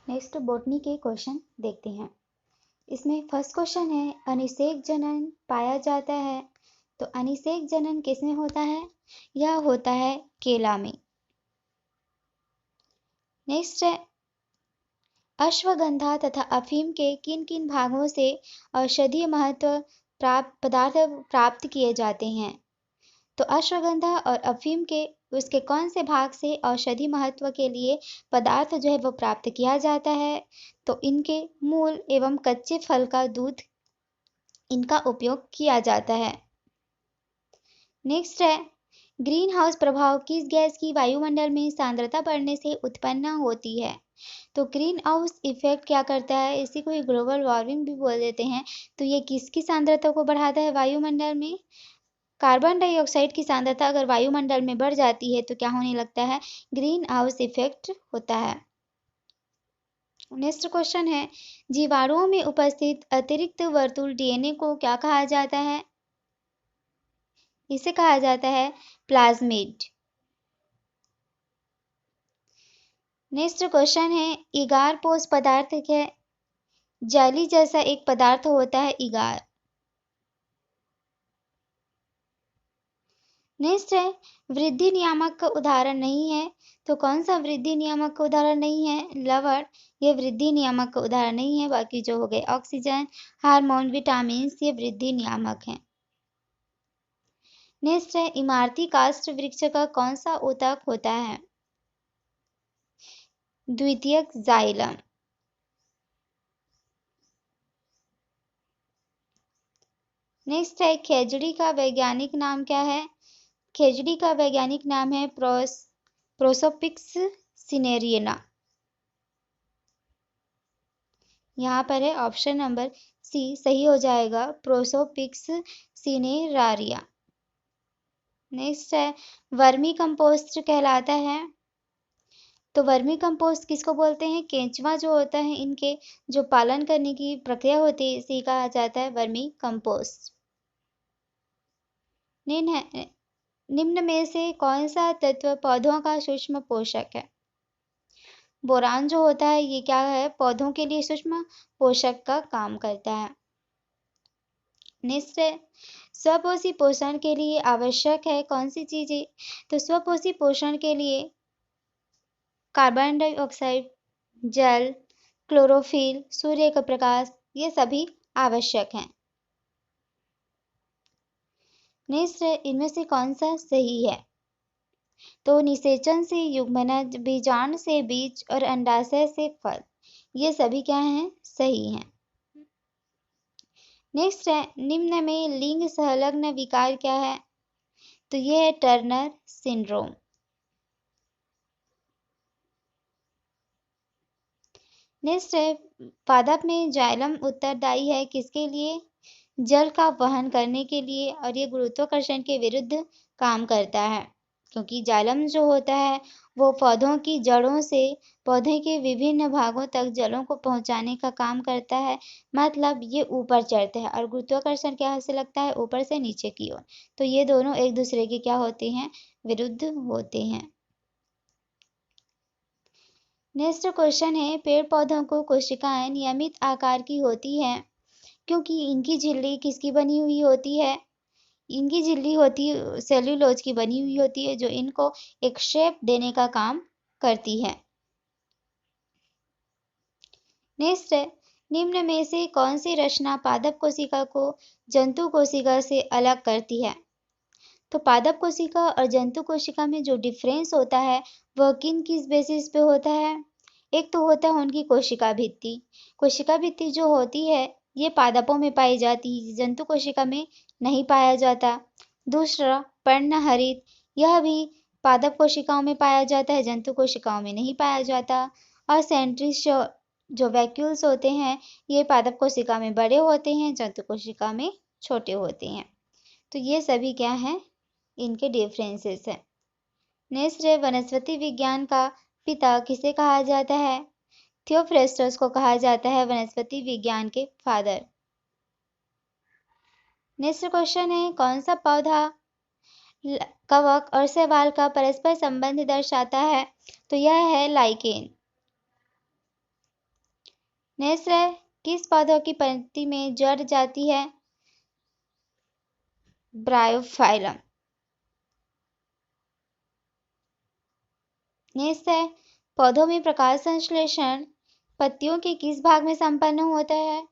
Next botany के question देखते हैं। इसमें फर्स्ट क्वेश्चन है, अनिषेक जनन पाया जाता है। तो अनिषेक जनन किसमें होता है? यह होता है केला में। नेक्स्ट है, अश्वगंधा तथा अफीम के किन किन भागों से औषधीय महत्व पदार्थ प्राप्त किए जाते हैं? तो अश्वगंधा और अफीम के उसके कौन से भाग से औषधि महत्व के लिए पदार्थ जो है वो प्राप्त किया जाता है? तो इनके मूल एवं कच्चे फल का दूध इनका उपयोग किया जाता है। नेक्स्ट है, ग्रीन हाउस प्रभाव किस गैस की वायुमंडल में सांद्रता बढ़ने से उत्पन्न होती है? तो ग्रीन हाउस इफेक्ट क्या करता है? इसी को ही ग्लोबल वार्मिंग भी बोल देते हैं। तो ये किसकी सांद्रता को बढ़ाता है वायुमंडल में? कार्बन डाइऑक्साइड की सांद्रता अगर वायुमंडल में बढ़ जाती है तो क्या होने लगता है? ग्रीन हाउस इफेक्ट होता है। नेक्स्ट क्वेश्चन है, जीवाणुओं में उपस्थित अतिरिक्त वर्तुल डीएनए को क्या कहा जाता है? इसे कहा जाता है प्लाज्मिड। नेक्स्ट क्वेश्चन है, इगार पोष पदार्थ क्या है? जेली जैसा एक पदार्थ होता है इगार। नेक्स्ट है, वृद्धि नियामक का उदाहरण नहीं है। तो कौन सा वृद्धि नियामक का उदाहरण नहीं है? लवण। ये वृद्धि नियामक का उदाहरण नहीं है। बाकी जो हो गए ऑक्सीजन, हार्मोन, विटामिन ये वृद्धि नियामक हैं। नेक्स्ट है, इमारती काष्ठ वृक्ष का कौन सा ऊतक होता है? द्वितीयक जाइलम। नेक्स्ट है, खेजड़ी का वैज्ञानिक नाम क्या है? खेजड़ी का वैज्ञानिक नाम है प्रोसोपिक्स सिनेरिना। यहाँ पर है ऑप्शन नंबर सी सही हो जाएगा, प्रोसोपिक्स सिनेरारिया। नेक्स्ट है, वर्मी कंपोस्ट कहलाता है। तो वर्मी कंपोस्ट किसको बोलते हैं? केंचुआ जो होता है इनके जो पालन करने की प्रक्रिया होती है इसी कहा जाता है वर्मी कंपोस्ट। निम्न में से कौन सा तत्व पौधों का सूक्ष्म पोषक है? बोरान जो होता है ये क्या है? पौधों के लिए सूक्ष्म पोषक का काम करता है। नेक्स्ट है, स्वपोषी पोषण के लिए आवश्यक है कौन सी चीजें? तो स्वपोषी पोषण के लिए कार्बन डाइऑक्साइड, जल, क्लोरोफिल, सूर्य का प्रकाश ये सभी आवश्यक हैं। नेक्स्ट है, इनमें से कौन सा सही है? तो निषेचन से युग्मनज, बीजांड से बीज और अंडाशय से फल ये सभी क्या हैं? सही हैं। नेक्स्ट है, निम्न में लिंग संलग्न विकार क्या है? तो ये है टर्नर सिंड्रोम। नेक्स्ट है, पादप में जाइलम उत्तरदायी है किसके लिए? जल का वहन करने के लिए, और ये गुरुत्वाकर्षण के विरुद्ध काम करता है क्योंकि जाइलम जो होता है वो पौधों की जड़ों से पौधे के विभिन्न भागों तक जलों को पहुंचाने का काम करता है। मतलब ये ऊपर चढ़ते हैं और गुरुत्वाकर्षण क्या से लगता है? ऊपर से नीचे की ओर। तो ये दोनों एक दूसरे के क्या होते हैं? विरुद्ध होते हैं। नेक्स्ट क्वेश्चन है, पेड़ पौधों को कोशिकाएं नियमित आकार की होती है क्योंकि इनकी झिल्ली किसकी बनी हुई होती है? इनकी झिल्ली होती सेल्यूलोज की बनी हुई होती है जो इनको एक शेप देने का काम करती है। नेक्स्ट है, निम्न में से कौन सी रचना पादप कोशिका को जंतु कोशिका से अलग करती है? तो पादप कोशिका और जंतु कोशिका में जो डिफरेंस होता है वह किस बेसिस पे होता है? एक तो होता है उनकी कोशिका भित्ति। कोशिका भित्ति जो होती है ये पादपों में पाई जाती है, जंतु कोशिका में नहीं पाया जाता। दूसरा, पर्णहरित, यह भी पादप कोशिकाओं में पाया जाता है, जंतु कोशिकाओं में नहीं पाया जाता। और सेंट्रीज जो वैक्यूल्स होते हैं ये पादप कोशिका में बड़े होते हैं, जंतु कोशिका में छोटे होते हैं। तो ये सभी क्या है? इनके डिफरेंसेस है। नेक्स्ट है, वनस्पति विज्ञान का पिता किसे कहा जाता है? थियोफ्रेस्टस को कहा जाता है वनस्पति विज्ञान के फादर। नेक्स्ट क्वेश्चन है, कौन सा पौधा कवक और शैवाल का परस्पर संबंध दर्शाता है? तो यह है लाइकेन। नेक्स्ट है, किस पौधों की पत्ती में जड़ जाती है? ब्रायोफाइलम। नेक्स्ट है, पौधों में प्रकाश संश्लेषण पत्तियों के किस भाग में संपन्न होता है?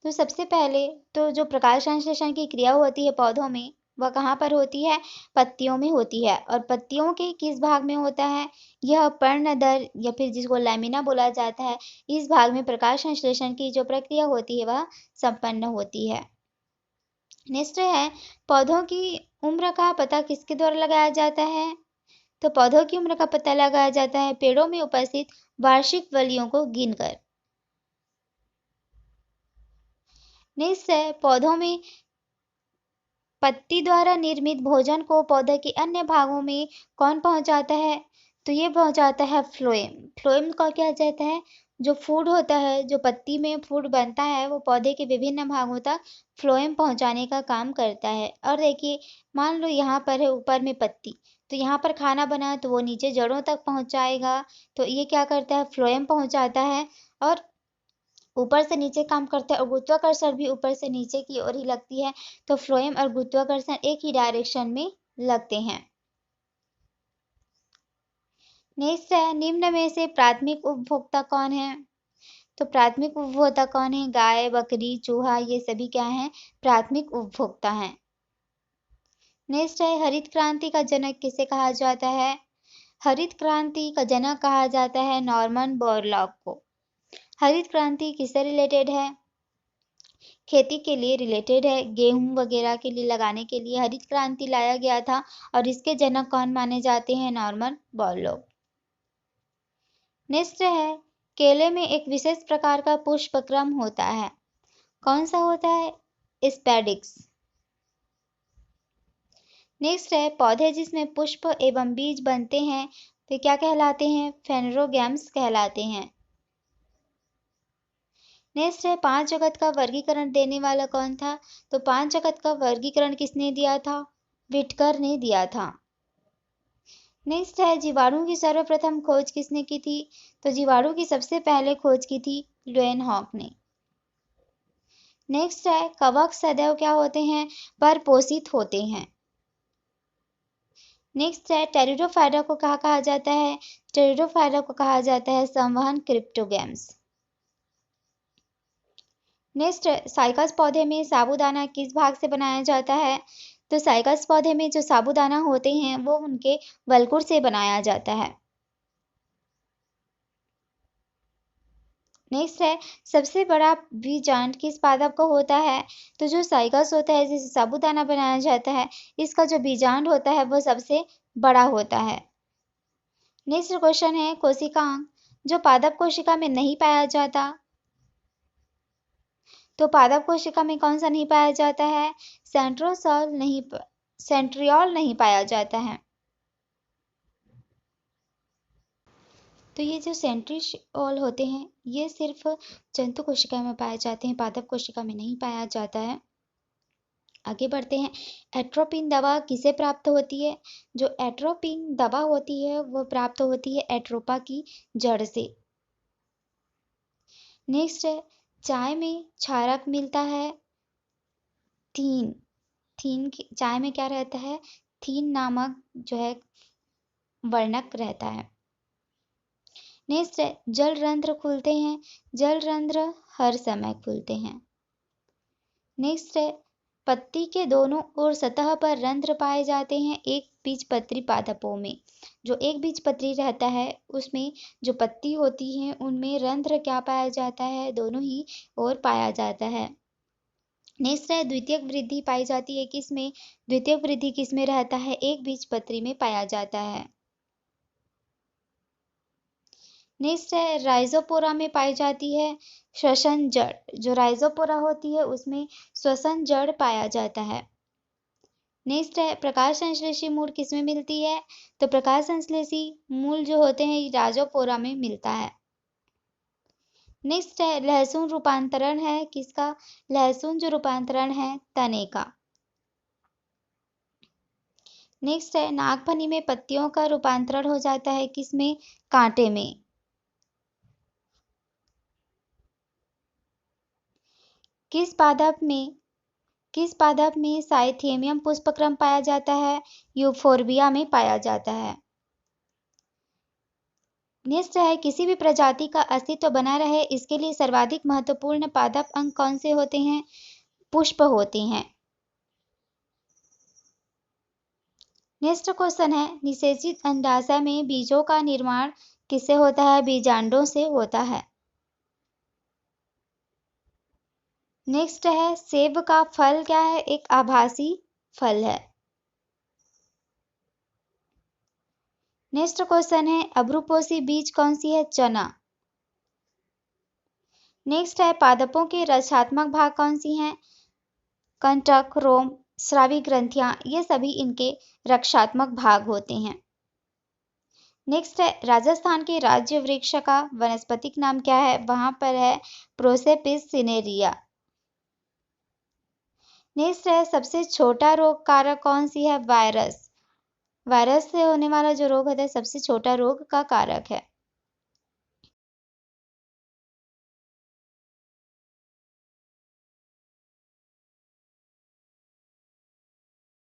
तो सबसे पहले तो जो प्रकाश संश्लेषण की क्रिया होती है पौधों में, वह कहाँ पर होती है? पत्तियों में होती है। और पत्तियों के किस भाग में होता है? यह पर्णदर या फिर जिसको लैमिना बोला जाता है, इस भाग में प्रकाश संश्लेषण की जो प्रक्रिया होती है वह संपन्न होती है। नेक्स्ट है, पौधों की उम्र का पता किसके द्वारा लगाया जाता है? तो पौधों की उम्र का पता लगाया जाता है पेड़ों में उपस्थित वार्षिक वलियों को गिनकर। नेक्स्ट है, पौधों में पत्ती द्वारा निर्मित भोजन को पौधे के अन्य भागों में कौन पहुंचाता है? तो ये पहुंचाता है फ्लोएम। फ्लोएम को क्या कहता है? जो फूड होता है, जो पत्ती में फूड बनता है, वो पौधे के विभिन्न भागों तक फ्लोएम पहुंचाने का काम करता है। और देखिए, मान लो यहाँ पर है ऊपर में पत्ती, तो यहाँ पर खाना बना तो वो नीचे जड़ों तक पहुंचाएगा, तो ये क्या करता है? फ्लोएम पहुंचाता है। और ऊपर से नीचे काम करता है और गुरुत्वाकर्षण भी ऊपर से नीचे की ओर ही लगती है, तो फ्लोएम और गुरुत्वाकर्षण एक ही डायरेक्शन में लगते हैं। नेक्स्ट है, निम्न में से प्राथमिक उपभोक्ता कौन है? तो प्राथमिक उपभोक्ता कौन है? गाय, बकरी, चूहा, ये सभी क्या हैं? प्राथमिक उपभोक्ता हैं। नेक्स्ट है, हरित क्रांति का जनक किसे कहा जाता है? हरित क्रांति का जनक कहा जाता है नॉर्मन बोरलॉग को। हरित क्रांति किससे रिलेटेड है? खेती के लिए रिलेटेड है, गेहूं वगैरह के लिए लगाने के लिए हरित क्रांति लाया गया था। और इसके जनक कौन माने जाते हैं? Norman Borlaug. नेक्स्ट है, केले में एक विशेष प्रकार का पुष्पक्रम होता है, कौन सा होता है? स्पैडिक्स। नेक्स्ट है, पौधे जिसमें पुष्प एवं बीज बनते हैं वे क्या कहलाते हैं? फेनरोगैम्स कहलाते हैं। नेक्स्ट है, पांच जगत का वर्गीकरण देने वाला कौन था? तो पांच जगत का वर्गीकरण किसने दिया था? विटकर ने दिया था। नेक्स्ट है, जीवाणु की सर्वप्रथम खोज किसने की थी? तो जीवाणु की सबसे पहले खोज की थी ल्यूएनहॉक ने। नेक्स्ट है, कवक सदैव क्या होते हैं? परपोषित होते हैं। नेक्स्ट है, टेरिडोफाइटा को कहा जाता है? टेरिडोफाइटा को कहा जाता है संवहन क्रिप्टोगैम्स। नेक्स्ट, साइकस पौधे में साबूदाना किस भाग से बनाया जाता है? तो साइकस पौधे में जो साबूदाना होते हैं वो उनके वलकुर से बनाया जाता है। नेक्स्ट है, सबसे बड़ा बीजांड किस पादप का होता है? तो जो साइकस होता है जिसे साबूदाना बनाया जाता है, इसका जो बीजांड होता है वो सबसे बड़ा होता है। नेक्स्ट क्वेश्चन है, कोशिकांग जो पादप कोशिका में नहीं पाया जाता, तो पादप कोशिका में कौन सा नहीं पाया जाता है? सेंट्रियोल नहीं पाया जाता है। तो ये जो सेंट्रियोल होते हैं ये सिर्फ जंतु कोशिका में पाए जाते हैं, पादप कोशिका में नहीं पाया जाता है। आगे बढ़ते हैं, एट्रोपिन दवा किसे प्राप्त होती है? जो एट्रोपिन दवा होती है वो प्राप्त होती है एट्रोपा की जड़ से। नेक्स्ट है, चाय में क्षारक मिलता है थीन। चाय में क्या रहता है? थीन नामक जो है वर्णक रहता है। नेक्स्ट है, जल रंध्र खुलते हैं। जल रंध्र हर समय खुलते हैं। नेक्स्ट है, पत्ती के दोनों ओर सतह पर रंध्र पाए जाते हैं एक बीजपत्री पादपों में। जो एक बीजपत्री रहता है उसमें जो पत्ती होती है उनमें रंध्र क्या पाया जाता है? दोनों ही ओर पाया जाता है। नेक्स्ट है, द्वितीयक वृद्धि पाई जाती है किसमें? द्वितीयक वृद्धि किसमें रहता है? एक बीजपत्री में पाया जाता है। नेक्स्ट है, राइजोपोरा में पाई जाती है श्वसन जड़। जो राइजोपोरा होती है उसमें श्वसन जड़ पाया जाता है। नेक्स्ट है, प्रकाश संश्लेषी मूल किसमें मिलती है? तो प्रकाश संश्लेषी मूल जो होते हैं राइजोपोरा में मिलता है। नेक्स्ट है, लहसुन रूपांतरण है किसका? लहसुन जो रूपांतरण है तने का। नेक्स्ट है, नागफनी में पत्तियों का रूपांतरण हो जाता है किसमें? कांटे में। किस पादप में साइथेमियम पुष्पक्रम पाया जाता है? यूफोर्बिया में पाया जाता है। नेक्स्ट है, किसी भी प्रजाति का अस्तित्व बना रहे इसके लिए सर्वाधिक महत्वपूर्ण पादप अंग कौन से होते हैं? पुष्प होते हैं। नेक्स्ट क्वेश्चन है, निषेचित अंडाशय में बीजों का निर्माण किससे होता है? बीजांडों से होता है। नेक्स्ट है, सेब का फल क्या है? एक आभासी फल है। नेक्स्ट क्वेश्चन है, अभ्रुपोषी बीज कौन सी है? चना। नेक्स्ट है, पादपों के रक्षात्मक भाग कौन सी हैं? कंटक, रोम, स्रावी ग्रंथियां, ये सभी इनके रक्षात्मक भाग होते हैं। नेक्स्ट है, राजस्थान के राज्य वृक्ष का वनस्पतिक नाम क्या है? वहां पर है प्रोसेपिस सिनेरिया। नेक्स्ट है, सबसे छोटा रोग कारक कौन सी है? वायरस। वायरस से होने वाला जो रोग होता है सबसे छोटा रोग का कारक है।